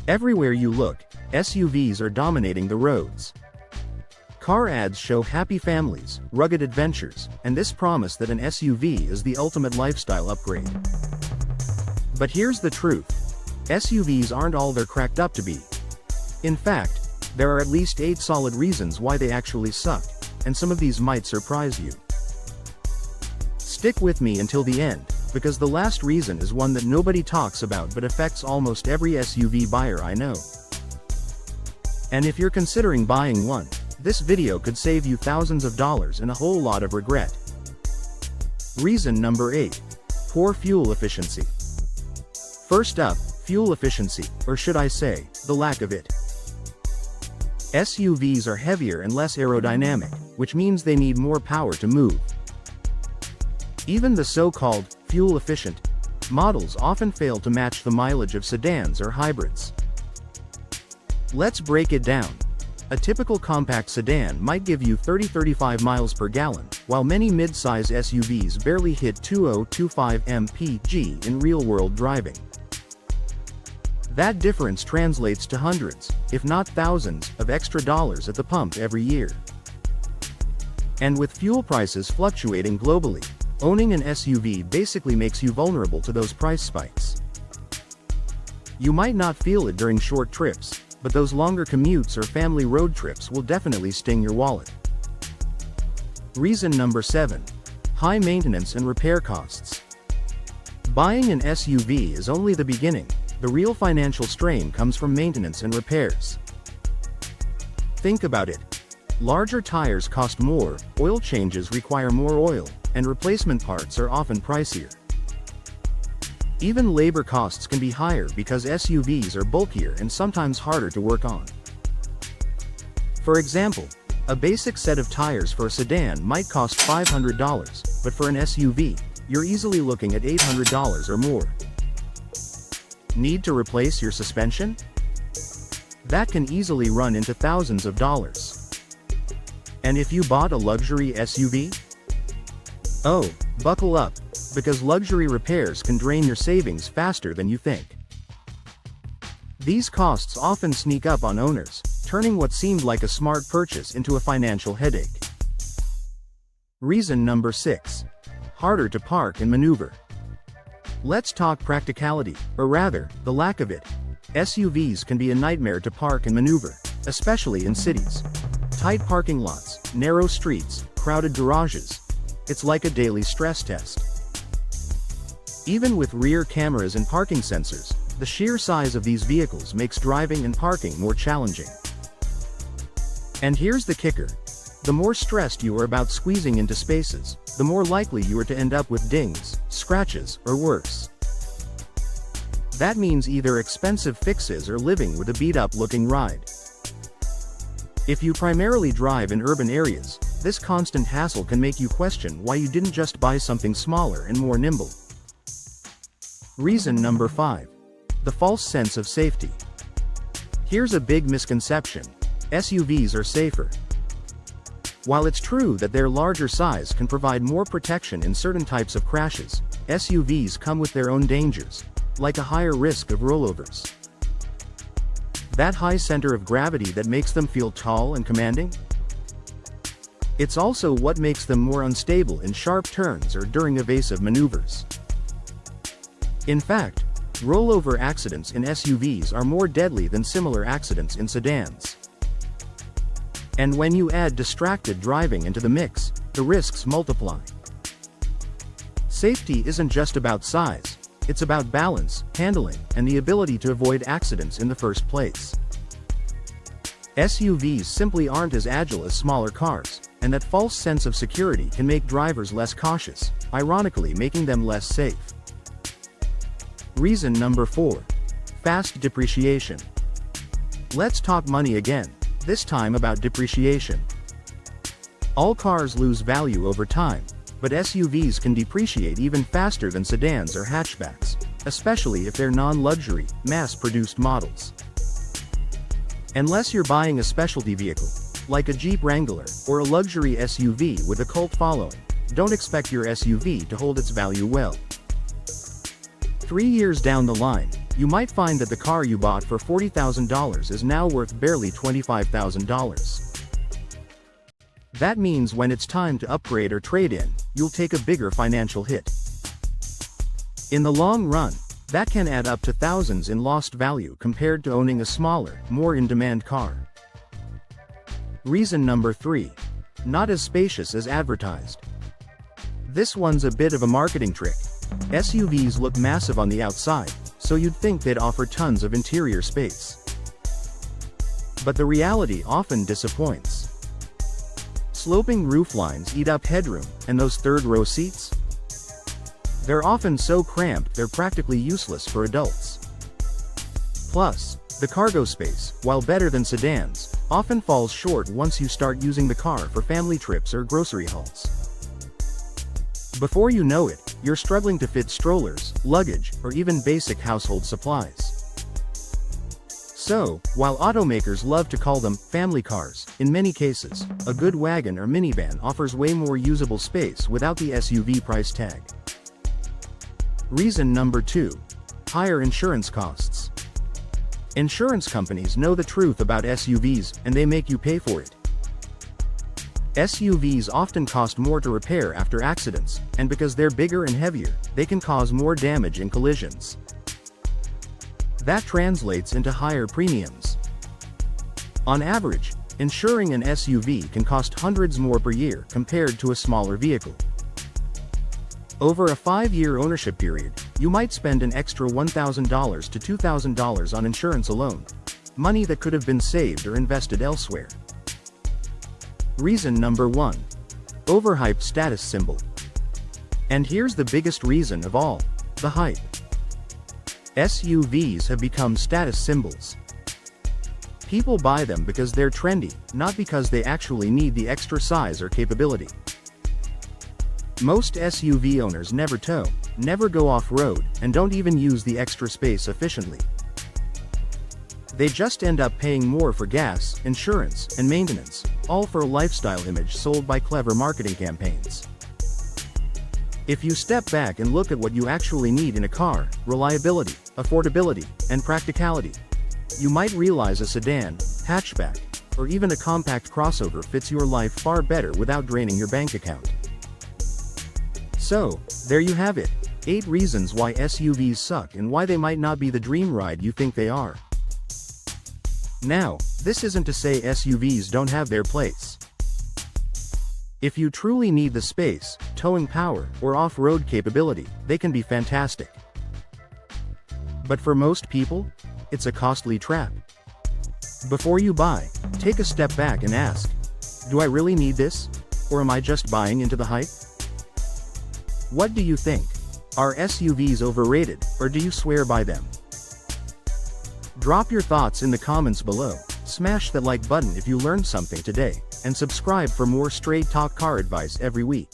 Everywhere you look, SUVs are dominating the roads. Car ads show happy families, rugged adventures, and this promise that an SUV is the ultimate lifestyle upgrade. But here's the truth. SUVs aren't all they're cracked up to be. In fact, there are at least 8 solid reasons why they actually suck, and some of these might surprise you. Stick with me until the end, because the last reason is one that nobody talks about but affects almost every SUV buyer I know. And if you're considering buying one, this video could save you thousands of dollars and a whole lot of regret. Reason number 8. Poor fuel efficiency. First up, fuel efficiency, or should I say, the lack of it. SUVs are heavier and less aerodynamic, which means they need more power to move. Even the so-called fuel-efficient models often fail to match the mileage of sedans or hybrids. Let's break it down. A typical compact sedan might give you 30-35 miles per gallon, while many mid-size SUVs barely hit 20-25 mpg in real-world driving. That difference translates to hundreds, if not thousands, of extra dollars at the pump every year. And with fuel prices fluctuating globally, owning an SUV basically makes you vulnerable to those price spikes. You might not feel it during short trips, but those longer commutes or family road trips will definitely sting your wallet. Reason number 7. High maintenance and repair costs. Buying an SUV is only the beginning. The real financial strain comes from maintenance and repairs. Think about it. Larger tires cost more, oil changes require more oil, and replacement parts are often pricier. Even labor costs can be higher because SUVs are bulkier and sometimes harder to work on. For example, a basic set of tires for a sedan might cost $500, but for an SUV, you're easily looking at $800 or more. Need to replace your suspension? That can easily run into thousands of dollars. And if you bought a luxury SUV? Oh, buckle up, because luxury repairs can drain your savings faster than you think. These costs often sneak up on owners, turning what seemed like a smart purchase into a financial headache. Reason number 6. Harder to park and maneuver. Let's talk practicality, or rather, the lack of it. SUVs can be a nightmare to park and maneuver, especially in cities. Tight parking lots, narrow streets, crowded garages. It's like a daily stress test. Even with rear cameras and parking sensors, the sheer size of these vehicles makes driving and parking more challenging. And here's the kicker. The more stressed you are about squeezing into spaces, the more likely you are to end up with dings, scratches, or worse. That means either expensive fixes or living with a beat-up looking ride. If you primarily drive in urban areas, this constant hassle can make you question why you didn't just buy something smaller and more nimble. Reason number 5. The false sense of safety. Here's a big misconception. SUVs are safer. While it's true that their larger size can provide more protection in certain types of crashes, SUVs come with their own dangers, like a higher risk of rollovers. That high center of gravity that makes them feel tall and commanding? It's also what makes them more unstable in sharp turns or during evasive maneuvers. In fact, rollover accidents in SUVs are more deadly than similar accidents in sedans. And when you add distracted driving into the mix, the risks multiply. Safety isn't just about size, it's about balance, handling, and the ability to avoid accidents in the first place. SUVs simply aren't as agile as smaller cars, and that false sense of security can make drivers less cautious, ironically making them less safe. Reason number 4. Fast depreciation. Let's talk money again, this time about depreciation. All cars lose value over time, but SUVs can depreciate even faster than sedans or hatchbacks, especially if they're non-luxury, mass-produced models. Unless you're buying a specialty vehicle, like a Jeep Wrangler, or a luxury SUV with a cult following, don't expect your SUV to hold its value well. 3 years down the line, you might find that the car you bought for $40,000 is now worth barely $25,000. That means when it's time to upgrade or trade in, you'll take a bigger financial hit. In the long run, that can add up to thousands in lost value compared to owning a smaller, more in-demand car. Reason number 3. Not as spacious as advertised. This one's a bit of a marketing trick. SUVs look massive on the outside, so you'd think they'd offer tons of interior space. But the reality often disappoints. Sloping rooflines eat up headroom, and those third-row seats? They're often so cramped they're practically useless for adults. Plus, the cargo space, while better than sedans, often falls short once you start using the car for family trips or grocery hauls. Before you know it, you're struggling to fit strollers, luggage, or even basic household supplies. So, while automakers love to call them family cars, in many cases, a good wagon or minivan offers way more usable space without the SUV price tag. Reason number 2. Higher insurance costs. Insurance companies know the truth about SUVs, and they make you pay for it. SUVs often cost more to repair after accidents, and because they're bigger and heavier, they can cause more damage in collisions. That translates into higher premiums. On average, insuring an SUV can cost hundreds more per year compared to a smaller vehicle. Over a 5-year ownership period, you might spend an extra $1,000 to $2,000 on insurance alone, money that could have been saved or invested elsewhere. Reason number 1. Overhyped status symbol. And here's the biggest reason of all: the hype. SUVs have become status symbols. People buy them because they're trendy, not because they actually need the extra size or capability. Most SUV owners never tow, never go off-road, and don't even use the extra space efficiently. They just end up paying more for gas, insurance, and maintenance, all for a lifestyle image sold by clever marketing campaigns. If you step back and look at what you actually need in a car: reliability, affordability, and practicality, you might realize a sedan, hatchback, or even a compact crossover fits your life far better without draining your bank account. So, there you have it, 8 reasons why SUVs suck and why they might not be the dream ride you think they are. Now, this isn't to say SUVs don't have their place. If you truly need the space, towing power, or off-road capability, they can be fantastic. But for most people, it's a costly trap. Before you buy, take a step back and ask, do I really need this? Or am I just buying into the hype? What do you think? Are SUVs overrated, or do you swear by them? Drop your thoughts in the comments below, smash that like button if you learned something today, and subscribe for more straight talk car advice every week.